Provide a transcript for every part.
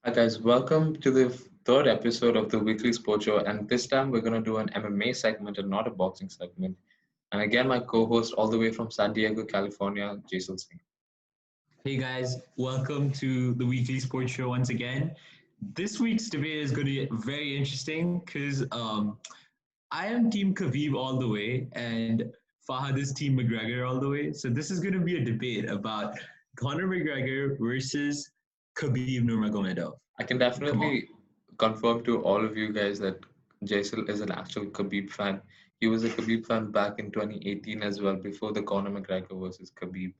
Hi guys, welcome to the third episode of the weekly sports show, and this time we're gonna do an MMA segment and not a boxing segment. And again, my co-host all the way from San Diego, California, Jason Singh. Hey guys, welcome to the weekly sports show once again. This week's debate is going to be very interesting because I am Team Khabib all the way and Fahad is Team McGregor all the way. So this is going to be a debate about Conor McGregor versus Khabib Nurmagomedov. I can Come on. definitely confirm to all of you guys that Jason is an actual Khabib fan. He was a Khabib fan back in 2018 as well, before the Conor McGregor versus Khabib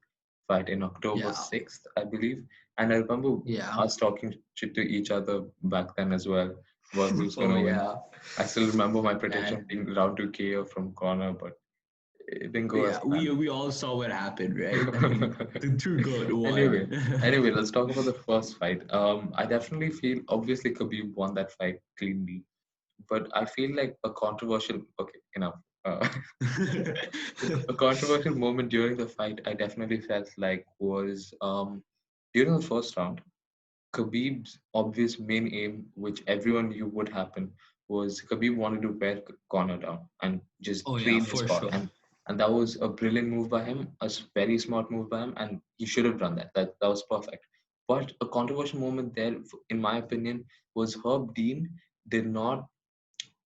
fight in October Yeah, 6th, I believe. And I remember yeah. us talking shit to each other back then as well about who's Oh gonna win. yeah, I still remember my man. prediction being round 2 KO from Conor, but it didn't go as Yeah, planned. we all saw what happened, right? I mean, the true goat Anyway, won. anyway, let's talk about the first fight. I definitely feel obviously Khabib won that fight cleanly, but I feel like a controversial. Okay, enough. A controversial moment during the fight, I definitely felt like was during the first round. Khabib's obvious main aim, which everyone knew would happen, was Khabib wanted to wear Conor down and just Oh yeah, clean his for spot. sure. And that was a brilliant move by him, very smart move by him, and he should have done that. That was perfect. But a controversial moment there, in my opinion, was Herb Dean did not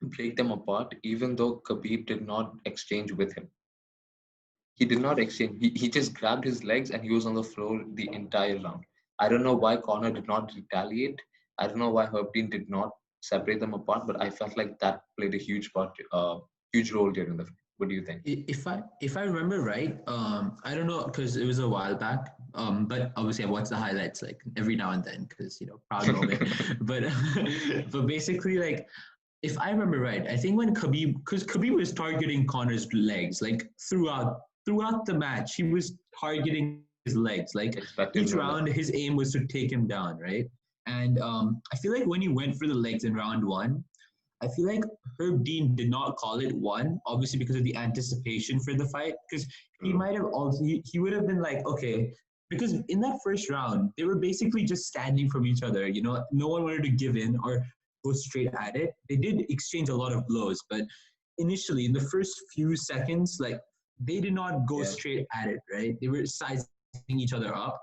break them apart, even though Khabib did not exchange with him. He did not exchange. He just grabbed his legs and he was on the floor the entire round. I don't know why Connor did not retaliate. I don't know why Herb Dean did not separate them apart, but I felt like that played a huge role during the fight. What do you think? If I remember right, I don't know because it was a while back. But obviously I watch the highlights like every now and then because proud moment. But but basically like if I remember right, I think when Khabib because Khabib was targeting Connor's legs like throughout the match, he was targeting his legs. Like each Expected no round, less. his aim was to take him down, right? And I feel like when he went for the legs in round one, I feel like Herb Dean did not call it one, obviously because of the anticipation for the fight. Because he True. might have also he would have been like, okay, because in that first round they were basically just standing from each other. No one wanted to give in or go straight at it. They did exchange a lot of blows, but initially in the first few seconds, like they did not go Yeah. straight at it. Right? They were sizing each other up.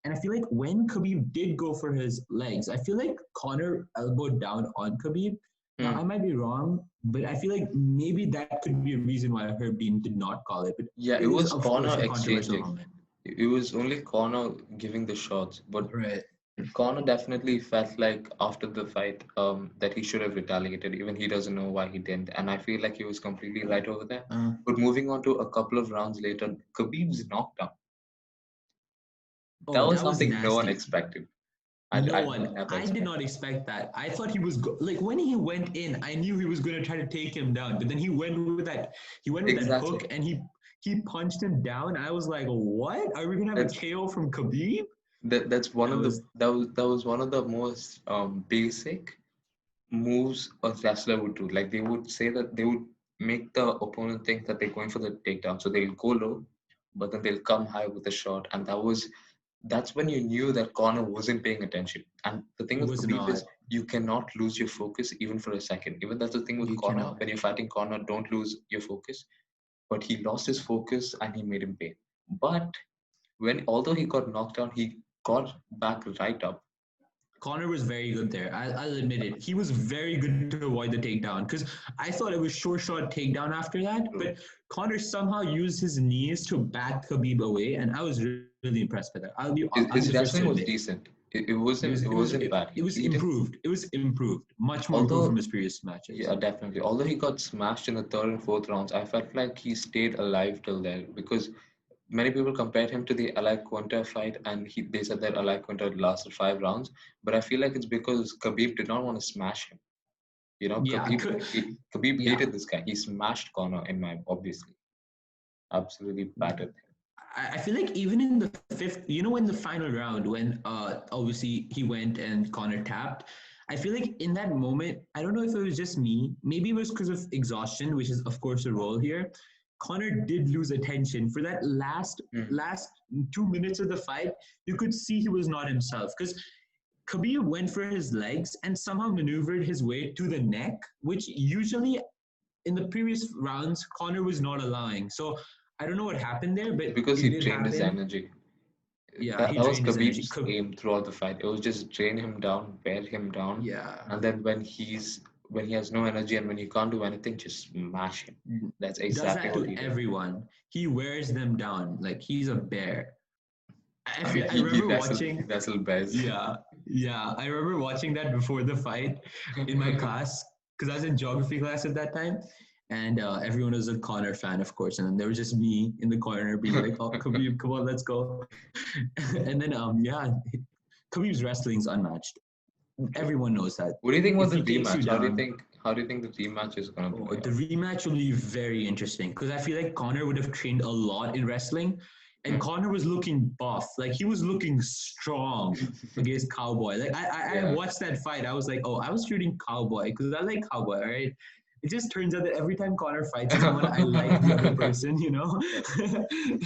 And I feel like when Khabib did go for his legs, I feel like Connor elbowed down on Khabib. Now, I Hmm. might be wrong, but I feel like maybe that could be a reason why Herb Dean did not call it. But Yeah, it it is, was of course, Connor a controversial exchanging. moment. It was only Connor giving the shots, but Right. Connor definitely felt like after the fight that he should have retaliated. Even he doesn't know why he didn't, and I feel like he was completely right over there. But moving on to a couple of rounds later, Khabib's knockdown. That Oh, was that was something no one nasty. expected. No I one. never I did not expected. expect that. I thought he was like when he went in, I knew he was going to try to take him down. But then he went with that. He went with that hook, Exactly. and he punched him down. I was like, what? Are we gonna have a That's KO from Khabib? that's one That of the was that was one of the most basic moves a wrestler would do. Like they would say that they would make the opponent think that they're going for the takedown, so they'll go low, but then they'll come high with a shot, and that's when you knew that Connor wasn't paying attention. And the thing he with was Khabib not. is you cannot lose your focus even for a second. Even that's the thing with You Connor. cannot. When you're fighting Connor, don't lose your focus. But he lost his focus and he made him pay. But when although he got knocked down, he got back right up. Connor was very good there. I'll admit it. He was very good to avoid the takedown because I thought it was short takedown after that. But True. Connor somehow used his knees to back Khabib away, and I was really impressed by that. I'll be the His first to wrestling admit was decent. It wasn't bad. it was He didn't. improved. It was improved, much more improved from Although his previous matches. yeah, definitely. Although he got smashed in the third and fourth rounds, I felt like he stayed alive till then because many people compared him to the Ali Quinta fight, and they said that Ali Quinta lasted 5 rounds. But I feel like it's because Khabib did not want to smash him. You know, Yeah, Khabib yeah. hated this guy. He smashed Conor in my obviously absolutely battered him. I feel like even in the fifth, in the final round when obviously he went and Connor tapped, I feel like in that moment, I don't know if it was just me, maybe it was because of exhaustion, which is of course a role here. Connor did lose attention for that last Mm. last 2 minutes of the fight. You could see he was not himself because Khabib went for his legs and somehow maneuvered his way to the neck, which usually in the previous rounds Conor was not allowing. So I don't know what happened there, but because it he did drained his happen. energy. Yeah, That he that was drained his energy. Khabib's aim throughout the fight. It was just drain him down, wear him down, Yeah, and then when he has no energy and when he can't do anything, just smash him. That's does exactly that what to he did. everyone. He wears them down like he's a bear. I mean, I he remember he watching. wrestled bears. Yeah, yeah. I remember watching that before the fight in my class because I was in geography class at that time, and everyone was a Connor fan, of course, and then there was just me in the corner being like, "Oh, Khabib, come on, let's go!" And then, yeah, Khabib's wrestling's unmatched. Everyone knows that. What do you think about If the he takes you rematch? down, How do you think the rematch is gonna oh, play the out? rematch will be very interesting because I feel like Connor would have trained a lot in wrestling, and Hmm? Connor was looking buff, like he was looking strong against Cowboy. Like I Yeah. watched that fight, I was like, oh, I was shooting Cowboy because I like Cowboy, right? It just turns out that every time Connor fights someone, I like the other person, you know.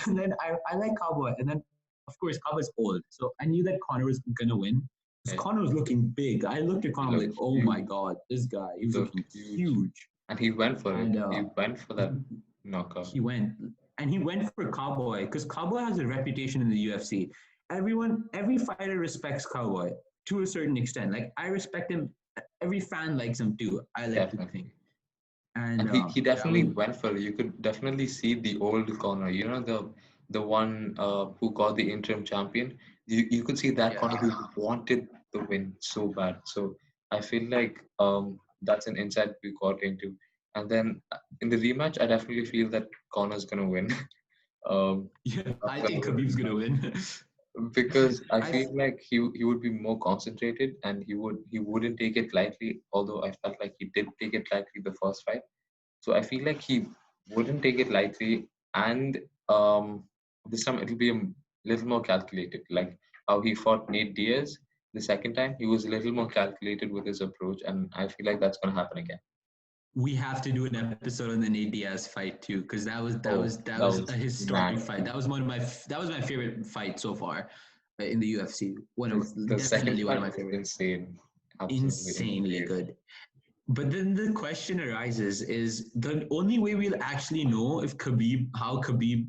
And then I like Cowboy, and then of course Cowboy's old, so I knew that Connor was gonna win. Because Yeah. Connor was looking big. I looked at He Connor, I'm like, looked oh my huge. god, this guy, he He was looked looking huge. huge. And he went for it. And He went for that knockout. he went he went for Cowboy because Cowboy has a reputation in the UFC. Every fighter respects Cowboy to a certain extent. Like I respect him. Every fan likes him too. I like to think. Definitely. And And he yeah, definitely went for it. You could definitely see the old Connor. You know the one who got the interim champion. You could see that Connor yeah, who wanted the win so bad. So I feel like that's an insight we got into. And then in the rematch, I definitely feel that Connor's gonna win. yeah. Connor's I gonna think win this Khabib's gonna match win. because I I feel like he would be more concentrated and he wouldn't take it lightly. Although I felt like he did take it lightly the first fight. So I feel like he wouldn't take it lightly, and this time it'll be a little more calculated. Like how he fought Nate Diaz the second time, he was a little more calculated with his approach, and I feel like that's gonna happen again. we have to do an episode on the Nate Diaz fight too because Oh, that that was a was historic mad. fight. That was my favorite fight so far in the UFC. One of The second definitely one of fight my was favorite. insane, absolutely Insanely insane. good. But then the question arises: is the only way we'll actually know if how Khabib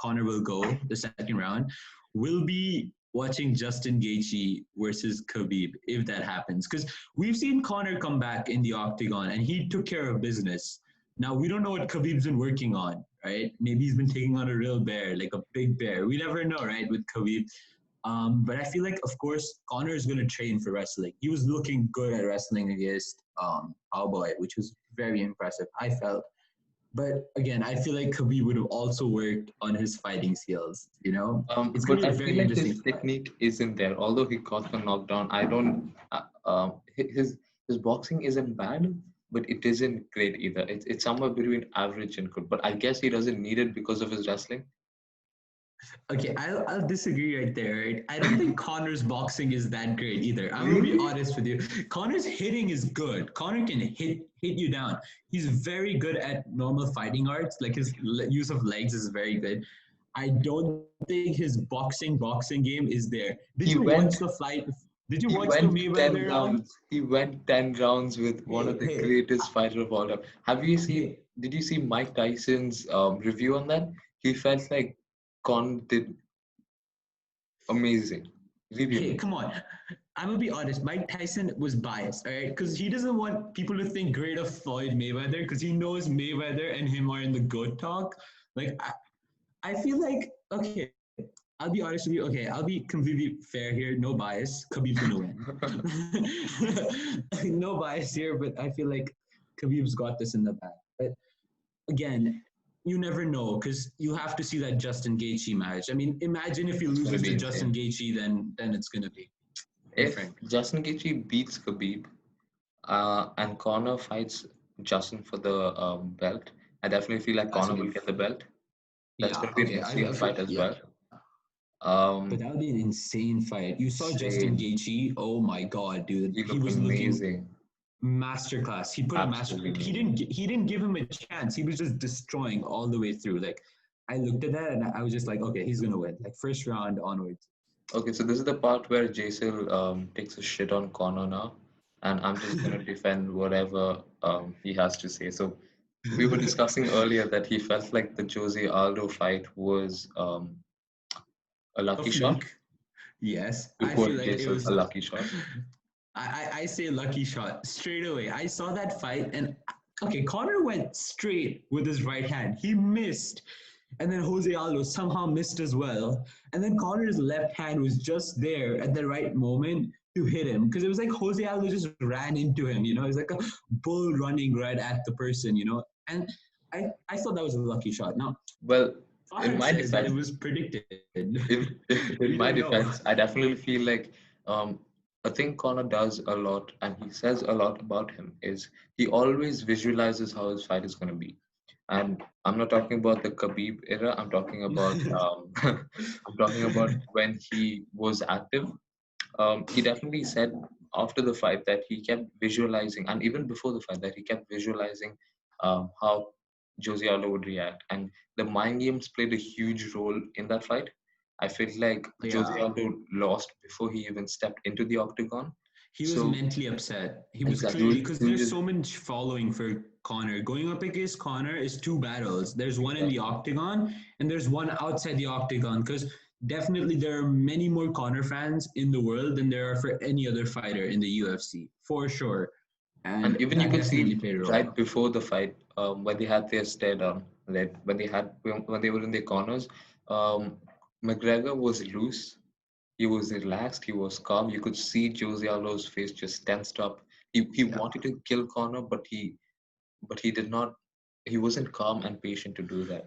Connor will go the second round, will be watching Justin Gaethje versus Khabib if that happens. Because we've seen Connor come back in the octagon and he took care of business. Now we don't know what Khabib's been working on, right? Maybe he's been taking on a real bear, like a big bear. We never know, right? With Khabib, but I feel like, of course, Connor is going to train for wrestling. He was looking good at wrestling against Cowboy, which was very impressive, I felt. But again, I feel like Khabib would have also worked on his fighting skills. You know, it's going But to I be a feel very like interesting his fight. technique isn't there. Although he got the knockdown, I don't. His boxing isn't bad, but it isn't great either. It's somewhere between average and good. But I guess he doesn't need it because of his wrestling. Okay, I'll disagree right there. Right? I don't think Connor's boxing is that great either. I'm gonna be Really? honest with you. Connor's hitting is good. Connor can hit you down. He's very good at normal fighting arts. Like his use of legs is very good. I don't think his boxing game is there. Did you He watch the went fight? Did you he watch the went Mayweather 10 round? rounds. He went 10 rounds with one Hey, of the hey, greatest fighters of all time. Have you seen? hey, Did you see Mike Tyson's review on that? He felt like Con did amazing, really hey, amazing. come on. I'm gonna be honest. Mike Tyson was biased, all right, because he doesn't want people to think great of Floyd Mayweather, because he knows Mayweather and him are in the good talk. Like, I feel like okay. I'll be honest with you. Okay, I'll be completely fair here. No bias. Khabib's gonna win. No bias here, but I feel like Khabib's got this in the bag. But again, you never know because you have to see that Justin Gaethje match. I mean, imagine if he It's gonna loses be to Justin insane. Gaethje, then it's gonna be If different. Justin Gaethje beats Khabib, and Conor fights Justin for the belt, I definitely feel like That's Conor gonna will be get the belt. That's yeah. going to be an Okay, insane I feel fight as yeah. well. But Um, that would be an insane fight. You saw Justin insane. Gaethje. Oh my god, dude, He he looked was looking amazing. masterclass. He put a master. Absolutely amazing. He didn't give him a chance. He was just destroying all the way through. Like I looked at that and I was just like, okay, he's gonna win. Like first round onwards. Okay, so this is the part where Jason takes a shit on Connor now, and I'm just gonna defend whatever he has to say. So we were discussing earlier that he felt like the Jose Aldo fight was a A lucky shot. fluke. Yes, To I feel quote like it Jason, a was. lucky shot. I say lucky shot straight away. I saw that fight and okay, Connor went straight with his right hand. He missed. And then Jose Aldo somehow missed as well. And then Connor's left hand was just there at the right moment to hit him. Because it was like Jose Aldo just ran into him, you know, it was like a bull running right at the person, you know. And I thought that was a lucky shot. Now, Well, in Fahad my says that it defense, was predicted. We in don't my know. defense, I definitely feel like um, a thing Connor does a lot, and he says a lot about him, is he always visualizes how his fight is going to be. And I'm not talking about the Khabib era. I'm talking about I'm talking about when he was active. He definitely said after the fight that he kept visualizing, and even before the fight, that he kept visualizing how Jose Aldo would react. And the mind games played a huge role in that fight. I feel like Jose Yeah. Aldo lost before he even stepped into the octagon. He was So mentally upset. He was exactly, clearly because he was there's just so much following for Connor. Going up against Connor is two battles. There's one in the exactly. octagon and there's one outside the octagon. Because definitely there are many more Connor fans in the world than there are for any other fighter in the UFC, for sure. And And even you that could definitely see played a role. right before the fight, when they had their stare down, like when they were in their corners, um, McGregor was loose. He was relaxed. He was calm. You could see Jose Aldo's face just tensed up. He Yeah. wanted to kill Connor, but he did not. He wasn't calm and patient to do that.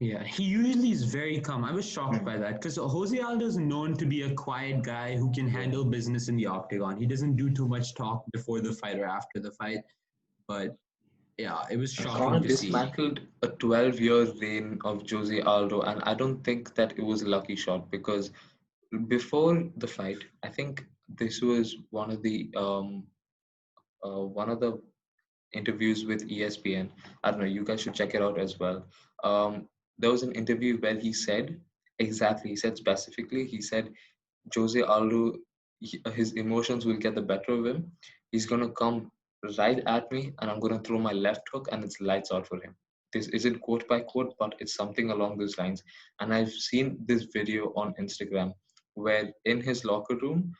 Yeah, he usually is very calm. I was shocked Hmm. by that because Jose Aldo is known to be a quiet guy who can Yeah. handle business in the octagon. He doesn't do too much talk before the fight or after the fight. But yeah, it was shocking Connor to see. dismantled a 12-year reign of Jose Aldo, and I don't think that it was a lucky shot because before the fight, I think this was one of the interviews with ESPN. I don't know, you guys should check it out as well. There was an interview where he said specifically, he said Jose Aldo, his emotions will get the better of him. He's going to come right at me, and I'm going to throw my left hook, and it's lights out for him. This isn't quote by quote, but it's something along those lines. And I've seen this video on Instagram where in his locker room,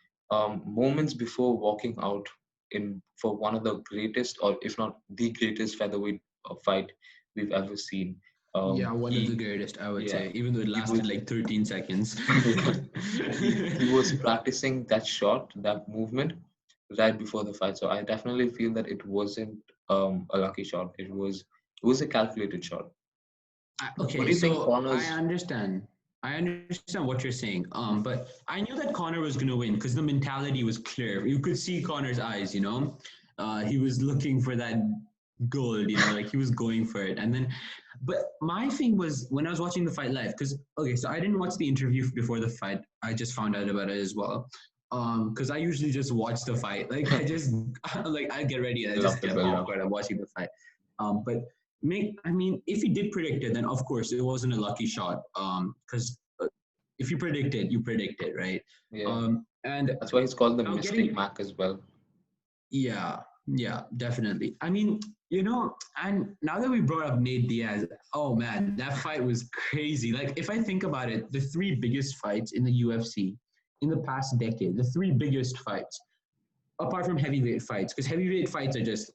moments before walking out in for one of the greatest, or if not the greatest featherweight fight we've ever seen, Yeah, one of the he, greatest, I would yeah, say, even though it he lasted was like 13 seconds. yeah, he was practicing that shot, that movement right before the fight. So I definitely feel that it wasn't a lucky shot. It was a calculated shot. What Okay, do you think so I Connor's understand. I understand what you're saying. But I knew that Connor was gonna win because the mentality was clear. You could see Connor's eyes. You know, he was looking for that gold. You know, like he was going for it. And then, but my thing was when I was watching the fight live, because okay, so I didn't watch the interview before the fight. I just found out about it as well. Because I usually just watch the fight. Like I just like I get ready and I build just up the get build up? popcorn. I'm watching the fight. But I mean, if you did predict it, then of course it wasn't a lucky shot. Because if you predict it, right? Yeah, And that's why he's called the now Mystic getting, Mac as well. yeah, yeah, definitely. I mean, you know, and now that we brought up Nate Diaz, oh man, that fight was crazy. Like, if I think about it, the three biggest fights in the UFC in the past decade, the three biggest fights, apart from heavyweight fights, because heavyweight fights are just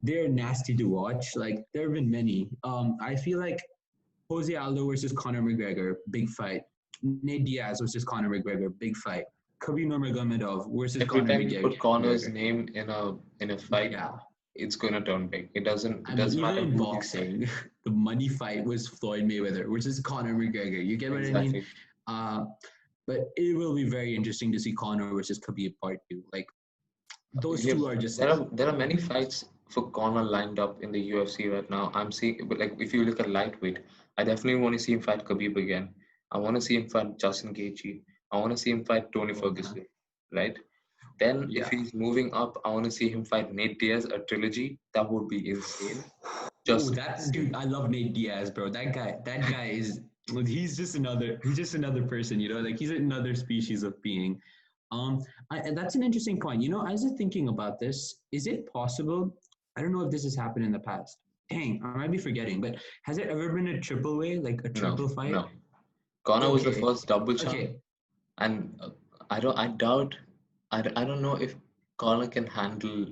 they're nasty to watch. Like there have been many. I feel like Jose Aldo versus Conor McGregor, big fight. Nate Diaz versus Conor McGregor, big fight. Khabib Nurmagomedov versus Every Conor time you put Connor's McGregor. name in a fight, Yeah, it's gonna turn big. It doesn't I it mean, doesn't even matter in who he's fighting. boxing, the money fight was Floyd Mayweather versus Conor McGregor. You get what I mean? Exactly. Uh, but it will be very interesting to see Conor versus Khabib part two. Like those Yeah, two are just there are many fights for Conor lined up in the UFC right now. I'm seeing, but like if you look at lightweight, I definitely want to see him fight Khabib again. I want to see him fight Justin Gaethje. I want to see him fight Tony oh man, Ferguson, right? Then if yeah. he's moving up, I want to see him fight Nate Diaz, a trilogy. That would be insane, Oh, just that insane. dude, I love Nate Diaz, bro. That guy is. he's just another person, like he's another species of being. And that's an interesting point. As I'm thinking about this, is it possible? I don't know if this has happened in the past. Dang, I might be forgetting, but has it ever been a triple way, like a No, triple fight? no. Connor was the Okay, first double champ, okay, and I doubt, I don't know if Connor can handle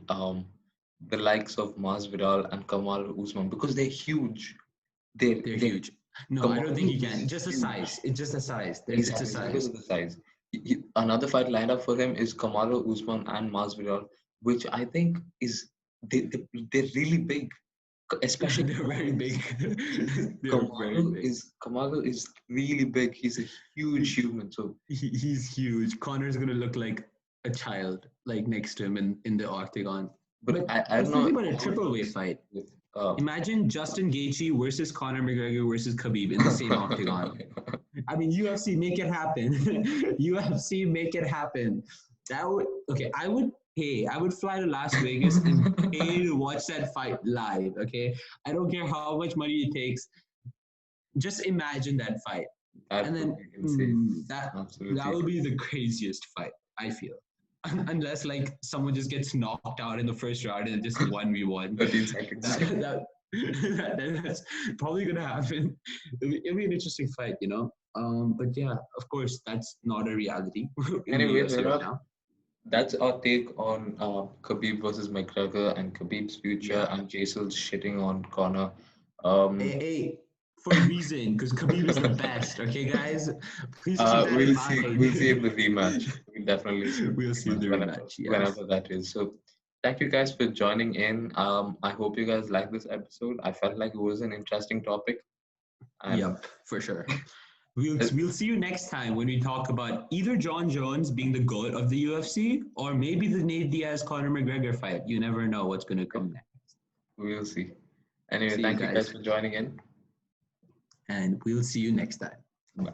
the likes of Masvidal and Kamal Usman because they're huge. they're They huge. No, I don't think Kamaru he is can. Just the huge. size. It's just the size. It's a Exactly, it's because size. of the size. Another fight lined up for him is Kamaru Usman and Masvidal, which I think is they're really big, especially They're very Kamaru. big. They're very big. Kamaru is really big. He's a huge human. So He's huge. Connor's gonna look like a child, like next to him in the octagon. but But I I don't was know thinking about a how it triple way looks fight. with Imagine Justin Gaethje versus Conor McGregor versus Khabib in the same octagon. I mean, UFC, make it happen. UFC, make it happen. That would okay. I would pay. I would fly to Las Vegas and pay to watch that fight live. Okay, I don't care how much money it takes. Just imagine that fight, and that would then be insane. that Absolutely. would be the craziest fight. I feel. Unless like someone just gets knocked out in the first round and just 1v1. 13 seconds. That, that, that's probably gonna happen. It'll be an interesting fight. But yeah, of course, that's not a reality in the Anyway, UFC right now. that's our take on Khabib versus McGregor and Khabib's future Yeah. and Jasel's shitting on Connor. Hey, Um, hey, for a reason, because Khabib is the best. Okay, guys, please keep that in we'll see. mind. We'll see in the rematch. We'll definitely see in We'll the see the rematch rematch. Yes. whenever that is. So, thank you guys for joining in. I hope you guys like this episode. I felt like it was an interesting topic, and Yep, for sure. We'll uh, we'll see you next time when we talk about either John Jones being the goat of the UFC or maybe the Nate Diaz Conor McGregor fight. You never know what's gonna come next. we'll see. Anyway, See you thank you guys guys, for joining in. and we'll see you next time. Bye.